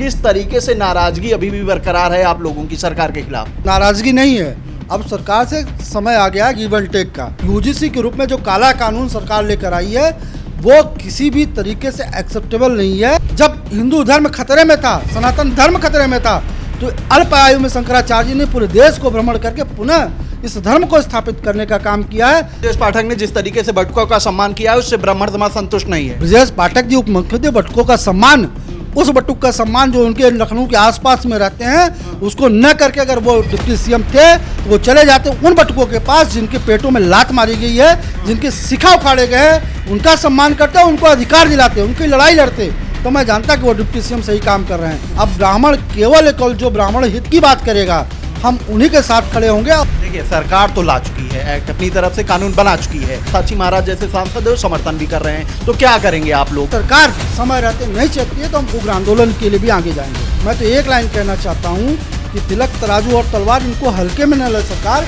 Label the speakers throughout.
Speaker 1: किस तरीके से नाराजगी अभी भी बरकरार है आप लोगों की सरकार के खिलाफ?
Speaker 2: नाराजगी नहीं है, अब सरकार से समय आ गया गिव एंड टेक का। यूजीसी के रूप में जो काला कानून सरकार लेकर आई है वो किसी भी तरीके से एक्सेप्टेबल नहीं है। जब हिंदू धर्म खतरे में था, सनातन धर्म खतरे में था, तो अल्प आयु में शंकराचार्य जी ने पूरे देश को भ्रमण करके पुनः इस धर्म को स्थापित करने का काम किया है।
Speaker 1: ब्रजेश पाठक ने जिस तरीके से बटुकों का सम्मान किया है उससे ब्राह्मण समाज संतुष्ट नहीं है।
Speaker 2: ब्रजेश पाठक जी उप मुख्यमंत्री बटुकों का सम्मान, उस बटुक का सम्मान जो उनके लखनऊ के आसपास में रहते हैं उसको न करके अगर वो डिप्टी सीएम थे तो वो चले जाते उन बटुकों के पास जिनके पेटों में लात मारी गई है, जिनके शिखा उखाड़े गए हैं, उनका सम्मान करते, उनको अधिकार दिलाते, उनकी लड़ाई लड़ते, तो मैं जानता कि वो डिप्टी सीएम सही काम कर रहे हैं। अब ब्राह्मण केवल जो ब्राह्मण हित की बात करेगा हम उन्हीं के साथ खड़े होंगे।
Speaker 1: देखिए, सरकार तो ला चुकी है, एक्ट अपनी तरफ से कानून बना चुकी है, साची महाराज जैसे सांसद है समर्थन भी कर रहे हैं, तो क्या करेंगे आप लोग?
Speaker 2: सरकार समय रहते नहीं चाहती है तो हम उग्र आंदोलन के लिए भी आगे जाएंगे। मैं तो एक लाइन कहना चाहता हूँ कि तिलक, तराजू और तलवार इनको हल्के में न ले सरकार।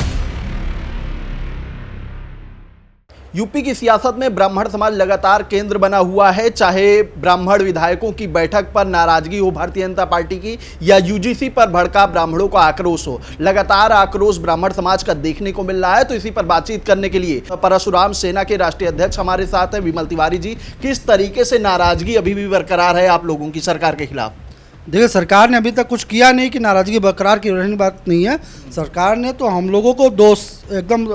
Speaker 1: यूपी की सियासत में ब्राह्मण समाज लगातार केंद्र बना हुआ है, चाहे ब्राह्मण विधायकों की बैठक पर नाराजगी हो भारतीय जनता पार्टी की या यूजीसी पर भड़का ब्राह्मणों का आक्रोश हो, लगातार आक्रोश ब्राह्मण समाज का देखने को मिल रहा है। तो इसी पर बातचीत करने के लिए परशुराम सेना के राष्ट्रीय अध्यक्ष हमारे साथ हैं, विमल तिवारी जी। किस तरीके से नाराजगी अभी भी बरकरार है आप लोगों की सरकार के खिलाफ?
Speaker 2: देखिए, सरकार ने अभी तक कुछ किया नहीं कि नाराजगी बरकरार की रहने बात नहीं है। सरकार ने तो हम लोगों को दोष एकदम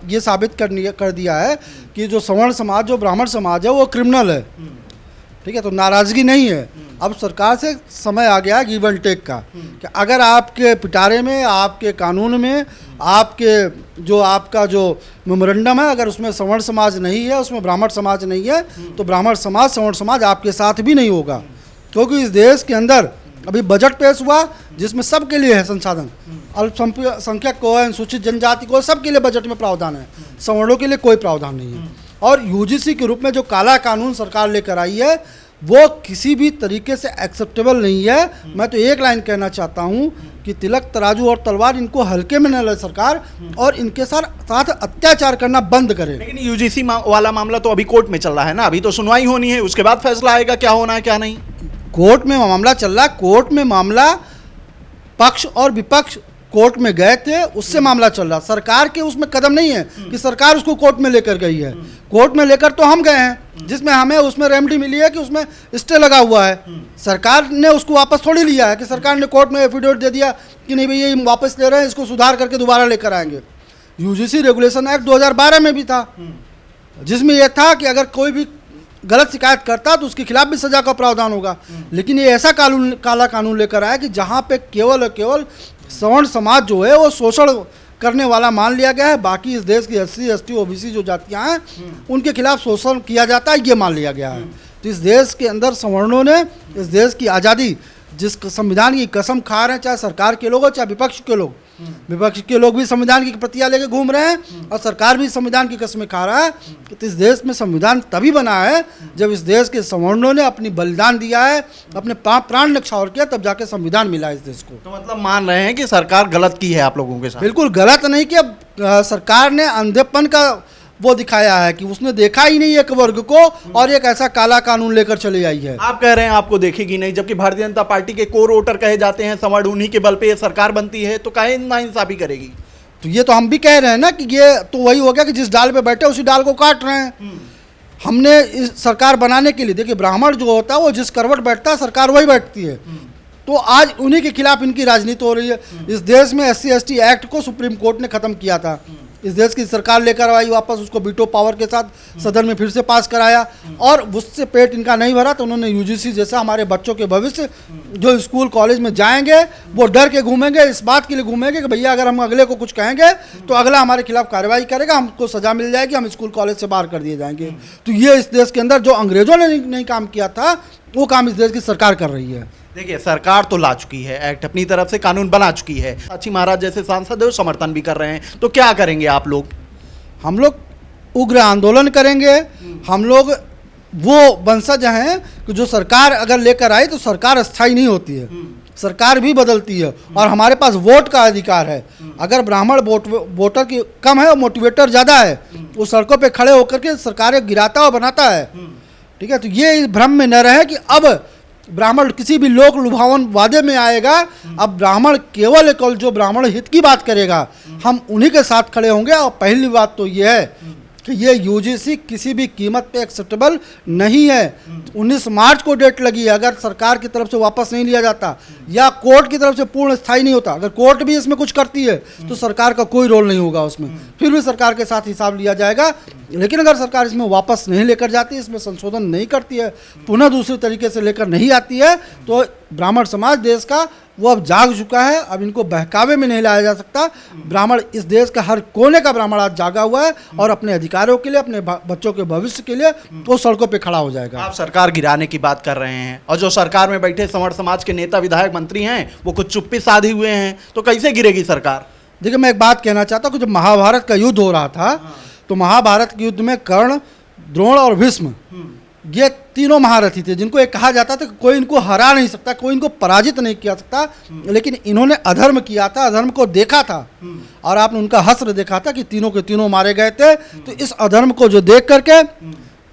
Speaker 2: ये साबित कर दिया है कि जो सवर्ण समाज, जो ब्राह्मण समाज है वो क्रिमिनल है। ठीक है, तो नाराजगी नहीं है। अब सरकार से समय आ गया गिव एंड टेक का, कि अगर आपके पिटारे में, आपके कानून में, आपका जो मेमोरेंडम है, अगर उसमें सवर्ण समाज नहीं है, उसमें ब्राह्मण समाज नहीं है, तो ब्राह्मण समाज, सवर्ण समाज आपके साथ भी नहीं होगा। क्योंकि इस देश के अंदर अभी बजट पेश हुआ जिसमें सबके लिए है संसाधन, अल्पसंख्यक को, अनुसूचित जनजाति को, सबके लिए बजट में प्रावधान है, सवर्णों के लिए कोई प्रावधान नहीं है। और यूजीसी के रूप में जो काला कानून सरकार लेकर आई है वो किसी भी तरीके से एक्सेप्टेबल नहीं है। मैं तो एक लाइन कहना चाहता हूँ कि तिलक, तराजू और तलवार इनको हल्के में न ले सरकार, और इनके साथ अत्याचार करना बंद करे।
Speaker 1: लेकिन यूजीसी वाला मामला तो अभी कोर्ट में चल रहा है ना, अभी तो सुनवाई होनी है, उसके बाद फैसला आएगा क्या होना है क्या नहीं।
Speaker 2: कोर्ट में मामला चल रहा है, कोर्ट में मामला, पक्ष और विपक्ष कोर्ट में गए थे, उससे मामला चल रहा। सरकार के उसमें कदम नहीं है कि सरकार उसको कोर्ट में लेकर गई है। कोर्ट में लेकर तो हम गए हैं, जिसमें हमें उसमें रेमेडी मिली है कि उसमें स्टे लगा हुआ है। सरकार ने उसको वापस थोड़ी लिया है कि सरकार ने कोर्ट में एफिडेविट दे दिया कि नहीं भैया ये वापस ले रहे हैं, इसको सुधार करके दोबारा लेकर आएंगे। यूजीसी रेगुलेशन एक्ट 2012 में भी था, जिसमें यह था कि अगर कोई भी गलत शिकायत करता तो उसके खिलाफ भी सजा का प्रावधान होगा। लेकिन ये ऐसा काला कानून लेकर आया कि जहाँ पे केवल और केवल सवर्ण समाज जो है वो शोषण करने वाला मान लिया गया है, बाकी इस देश की SC, ST, OBC जो जातियाँ हैं उनके खिलाफ शोषण किया जाता है, ये मान लिया गया है। तो इस देश के अंदर सवर्णों ने इस देश की आज़ादी, जिस संविधान की कसम खा रहे हैं, चाहे सरकार के लोग हो चाहे विपक्ष के लोग, विपक्ष के लोग भी संविधान की प्रतियां लेके घूम रहे हैं और सरकार भी संविधान की कसमें खा रहा है कि इस देश में संविधान तभी बना है जब इस देश के सवर्णों ने अपनी बलिदान दिया है, अपने प्राण न्यौछावर किया, तब जाके संविधान मिला इस देश को।
Speaker 1: तो मतलब मान रहे हैं कि सरकार गलत की है आप लोगों के साथ?
Speaker 2: बिल्कुल गलत नहीं कि सरकार ने अंधेपन का वो दिखाया है कि उसने देखा ही नहीं एक वर्ग को और एक ऐसा काला कानून लेकर चली आई है।
Speaker 1: आप कह रहे हैं आपको देखेगी नहीं, जबकि भारतीय जनता पार्टी के कोर वोटर कहे जाते हैं सवर्ण, उन्हीं के बल पे ये सरकार बनती है, तो काहे नाइंसाफी करेगी?
Speaker 2: तो ये तो हम भी कह रहे हैं ना कि ये तो वही हो गया कि जिस डाल पे बैठे उसी डाल को काट रहे हैं। हमने इस सरकार बनाने के लिए, देखिए ब्राह्मण जो होता है वो जिस करवट बैठता है सरकार वही बैठती है, तो आज उन्हीं के खिलाफ इनकी राजनीति हो रही है। इस देश में SC, ST एक्ट को सुप्रीम कोर्ट ने खत्म किया था, इस देश की सरकार लेकर आई वापस, उसको वीटो पावर के साथ सदन में फिर से पास कराया, और उससे पेट इनका नहीं भरा तो उन्होंने यूजीसी जैसा हमारे बच्चों के भविष्य जो स्कूल कॉलेज में जाएंगे वो डर के घूमेंगे, इस बात के लिए घूमेंगे कि भैया अगर हम अगले को कुछ कहेंगे तो अगला हमारे खिलाफ कार्रवाई करेगा, हमको सजा मिल जाएगी, हम स्कूल कॉलेज से बाहर कर दिए जाएंगे। तो ये इस देश के अंदर जो अंग्रेजों ने नहीं काम किया था वो काम इस देश की सरकार कर रही है।
Speaker 1: देखिए, सरकार तो ला चुकी है, एक्ट अपनी तरफ से कानून बना चुकी है, साची महाराज जैसे सांसद है समर्थन भी कर रहे हैं, तो क्या करेंगे आप लोग?
Speaker 2: हम लोग उग्र आंदोलन करेंगे। हम लोग वो वंशज हैं कि जो सरकार अगर लेकर आई तो सरकार अस्थायी नहीं होती है, सरकार भी बदलती है, और हमारे पास वोट का अधिकार है। अगर ब्राह्मण वोटर की कम है और मोटिवेटर ज़्यादा है, वो सड़कों पे खड़े होकर के सरकारें गिराता और बनाता है। ठीक है, तो ये इस भ्रम में न रहे कि अब ब्राह्मण किसी भी लोक लुभावन वादे में आएगा। अब ब्राह्मण केवल जो ब्राह्मण हित की बात करेगा, हम उन्हीं के साथ खड़े होंगे। और पहली बात तो ये है कि ये यूजीसी किसी भी कीमत पे एक्सेप्टेबल नहीं है। 19 मार्च को डेट लगी है, अगर सरकार की तरफ से वापस नहीं लिया जाता या कोर्ट की तरफ से पूर्ण स्थायी नहीं होता, अगर कोर्ट भी इसमें कुछ करती है तो सरकार का कोई रोल नहीं होगा उसमें, फिर भी सरकार के साथ हिसाब लिया जाएगा। लेकिन अगर सरकार इसमें वापस नहीं लेकर जाती, इसमें संशोधन नहीं करती है, पुनः दूसरे तरीके से लेकर नहीं आती है, तो ब्राह्मण समाज देश का वो अब जाग चुका है। अब इनको बहकावे में नहीं लाया जा सकता। ब्राह्मण, इस देश का हर कोने का ब्राह्मण आज जागा हुआ है और अपने अधिकारों के लिए, अपने बच्चों के भविष्य के लिए वो सड़कों पे खड़ा हो जाएगा।
Speaker 1: आप सरकार गिराने की बात कर रहे हैं और जो सरकार में बैठे सवर्ण समाज के नेता विधायक मंत्री हैं वो कुछ चुप्पी साधे हुए हैं, तो कैसे गिरेगी सरकार?
Speaker 2: देखिए, मैं एक बात कहना चाहता हूँ कि जब महाभारत का युद्ध हो रहा था तो महाभारत के युद्ध में कर्ण, द्रोण और भीष्म ये तीनों महारथी थे, जिनको एक कहा जाता था कि कोई इनको हरा नहीं सकता, कोई इनको पराजित नहीं किया सकता। लेकिन इन्होंने अधर्म किया था, अधर्म को देखा था और आपने उनका हश्र देखा था कि तीनों के तीनों मारे गए थे। तो इस अधर्म को जो देख करके,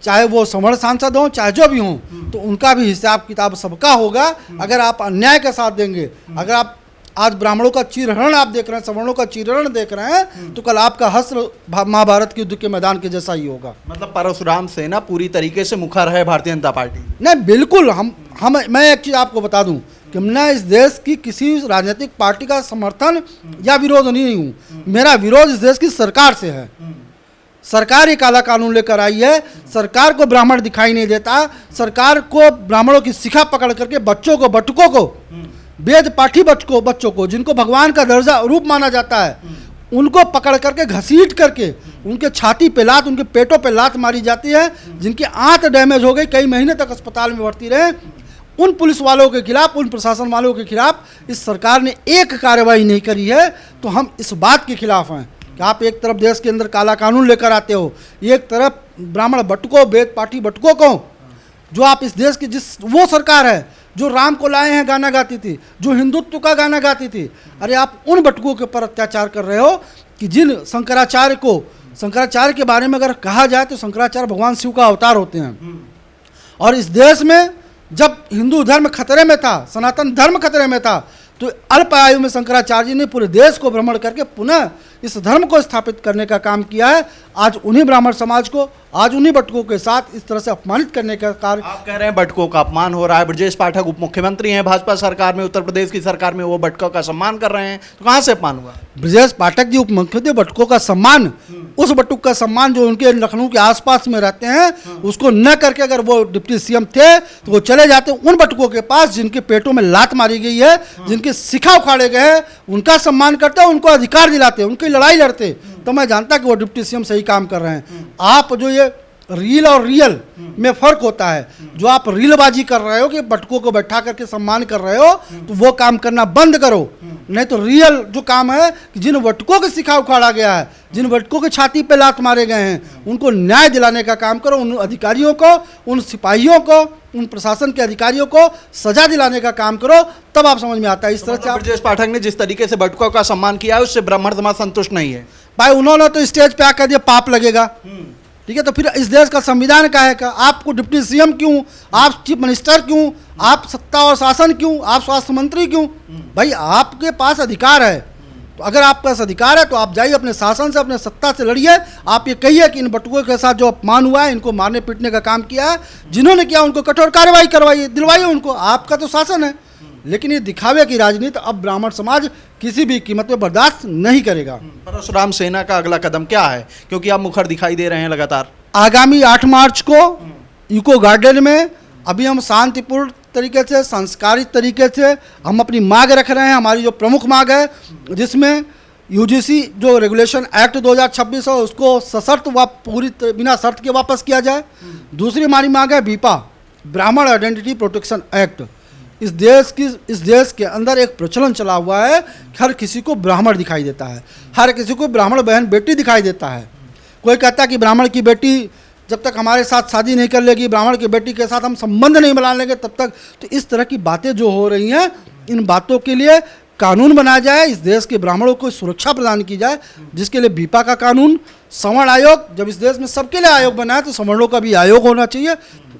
Speaker 2: चाहे वो सवर्ण सांसद हों चाहे जो भी हों, तो उनका भी हिसाब किताब सबका होगा। अगर आप अन्याय का साथ देंगे, अगर आप आज ब्राह्मणों का चीरहरण आप देख रहे हैं, सवर्णों का चीरहरण देख रहे हैं, तो कल आपका हश्र महाभारत के युद्ध के मैदान के जैसा ही होगा।
Speaker 1: मतलब परशुराम सेना पूरी तरीके से मुखर है भारतीय जनता पार्टी?
Speaker 2: नहीं, बिल्कुल। मैं एक चीज़ आपको बता दूं कि मैं इस देश की किसी राजनीतिक पार्टी का समर्थन या विरोध नहीं हूं। मेरा विरोध इस देश की सरकार से है। सरकार ये काला कानून लेकर आई है, सरकार को ब्राह्मण दिखाई नहीं देता, सरकार को ब्राह्मणों की शिखा पकड़ करके बच्चों को, बटुकों को, वेद पाठी बच्चों को, जिनको भगवान का दर्जा रूप माना जाता है, उनको पकड़ करके घसीट करके उनके छाती पे लात, उनके पेटों पे लात मारी जाती है, जिनकी आंत डैमेज हो गई, कई महीने तक अस्पताल में भर्ती रहे। उन पुलिस वालों के खिलाफ, उन प्रशासन वालों के खिलाफ इस सरकार ने एक कार्रवाई नहीं करी है। तो हम इस बात के खिलाफ हैं कि आप एक तरफ देश के अंदर काला कानून लेकर आते हो, एक तरफ ब्राह्मण बटुकों, वेद पाठी बटुकों को, जो आप इस देश की वो सरकार है जो राम को लाए हैं गाना गाती थी, जो हिंदुत्व का गाना गाती थी। अरे आप उन बटुकों के ऊपर अत्याचार कर रहे हो कि जिन शंकराचार्य के बारे में अगर कहा जाए तो शंकराचार्य भगवान शिव का अवतार होते हैं। और इस देश में जब हिंदू धर्म खतरे में था, सनातन धर्म खतरे में था, तो अल्प आयु में शंकराचार्य जी ने पूरे देश को भ्रमण करके पुनः इस धर्म को स्थापित करने का काम किया है। आज उन्हीं ब्राह्मण समाज को, आज उन्हीं बटुकों के साथ इस तरह से अपमानित करने का कार्य।
Speaker 1: आप कह रहे हैं बटुकों का अपमान हो रहा है। ब्रजेश पाठक उप मुख्यमंत्री हैं भाजपा सरकार में, उत्तर प्रदेश की सरकार में, वो बटुकों का सम्मान कर रहे हैं, तो कहाँ से अपमान हुआ?
Speaker 2: ब्रजेश पाठक जी उप मुख्यमंत्री, बटुकों का सम्मान, उस बटुक का सम्मान जो उनके लखनऊ के आसपास में रहते हैं, उसको न करके अगर वो डिप्टी सीएम थे तो वो चले जाते उन बटुकों के पास जिनके पेटों में लात मारी गई है, जिनके शिखा उखाड़े गए हैं, उनका सम्मान करते, उनको अधिकार दिलाते, उनकी लड़ाई लड़ते। तो मैं जानता कि वो डिप्टी सीएम सही काम कर रहे हैं। आप जो ये रील और रियल में फर्क होता है, जो आप रीलबाजी कर रहे हो कि बटुकों को बैठा करके सम्मान कर रहे हो, तो वो काम करना बंद करो। नहीं तो रियल जो काम है कि जिन बटुकों के शिखा उखाड़ा गया है, जिन बटुकों की छाती पे लात मारे गए हैं, उनको न्याय दिलाने का काम करो। उन अधिकारियों को, उन सिपाहियों को, उन प्रशासन के अधिकारियों को सजा दिलाने का काम करो, तब आप समझ में आता है। इस तरह से
Speaker 1: ब्रजेश पाठक ने जिस तरीके से बटुकों का सम्मान किया है उससे ब्राह्मण समाज संतुष्ट नहीं है।
Speaker 2: भाई उन्होंने तो स्टेज पे आकर दिया पाप लगेगा, ठीक है, तो फिर इस देश का संविधान का है का? आपको डिप्टी सीएम क्यों, आप चीफ मिनिस्टर क्यों, आप सत्ता और शासन क्यों, आप स्वास्थ्य मंत्री क्यों? भाई आपके पास अधिकार है, तो अगर आपके पास अधिकार है तो आप जाइए अपने शासन से, अपने सत्ता से लड़िए। आप ये कहिए कि इन बटुकों के साथ जो अपमान हुआ है, इनको मारने पीटने का काम किया है, जिन्होंने किया उनको कठोर कार्रवाई करवाइए, दिलवाइए उनको, आपका तो शासन है। लेकिन ये दिखावे की राजनीति अब ब्राह्मण समाज किसी भी कीमत में बर्दाश्त नहीं करेगा।
Speaker 1: परशुराम सेना का अगला कदम क्या है, क्योंकि आप मुखर दिखाई दे रहे हैं लगातार?
Speaker 2: आगामी 8 मार्च को इको गार्डन में अभी हम शांतिपूर्ण तरीके से, संस्कारित तरीके से हम अपनी मांग रख रहे हैं। हमारी जो प्रमुख मांग है, जिसमें यूजीसी जो रेगुलेशन एक्ट 2026 है उसको सशर्त व पूरी बिना शर्त के वापस किया जाए। दूसरी हमारी मांग है बीपा, ब्राह्मण आइडेंटिटी प्रोटेक्शन एक्ट। इस देश के अंदर एक प्रचलन चला हुआ है, हर किसी को ब्राह्मण दिखाई देता है, हर किसी को ब्राह्मण बहन बेटी दिखाई देता है। कोई कहता है कि ब्राह्मण की बेटी जब तक हमारे साथ शादी नहीं कर लेगी, ब्राह्मण की बेटी के साथ हम संबंध नहीं बना लेंगे तब तक। तो इस तरह की बातें जो हो रही हैं, इन बातों के लिए कानून बनाया जाए, इस देश के ब्राह्मणों को सुरक्षा प्रदान की जाए, जिसके लिए बीपा का कानून, सवर्ण आयोग, जब इस देश में सबके लिए आयोग बना है तो सवर्णों का भी आयोग होना चाहिए।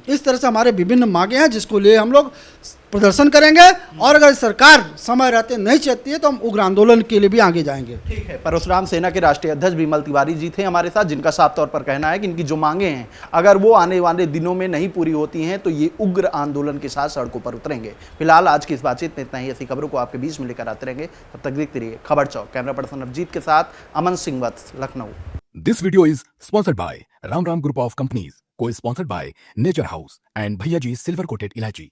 Speaker 2: इस तरह से हमारे विभिन्न मांगे हैं जिसको लिए हम लोग प्रदर्शन करेंगे और अगर सरकार समय रहते नहीं चाहती है तो हम उग्र आंदोलन के लिए भी आगे जाएंगे।
Speaker 1: ठीक है, परशुराम सेना के राष्ट्रीय अध्यक्ष विमल तिवारी जी थे हमारे साथ, जिनका साफ तौर पर कहना है कि इनकी जो मांगे हैं अगर वो आने वाले दिनों में नहीं पूरी होती हैं तो ये उग्र आंदोलन के साथ सड़कों पर उतरेंगे। फिलहाल आज की इस बातचीत में इतना ही। ऐसी खबरों को आपके बीच में लेकर आते रहेंगे, तब तक देखते रहिए खबर चौक। कैमरा पर्सन अभिजीत के साथ अमन सिंह वत्स, Lucknow.
Speaker 3: This video is sponsored by Ram Group of Companies, co-sponsored by Nature House and Bhaiya Ji Silver Coated Ilaichi.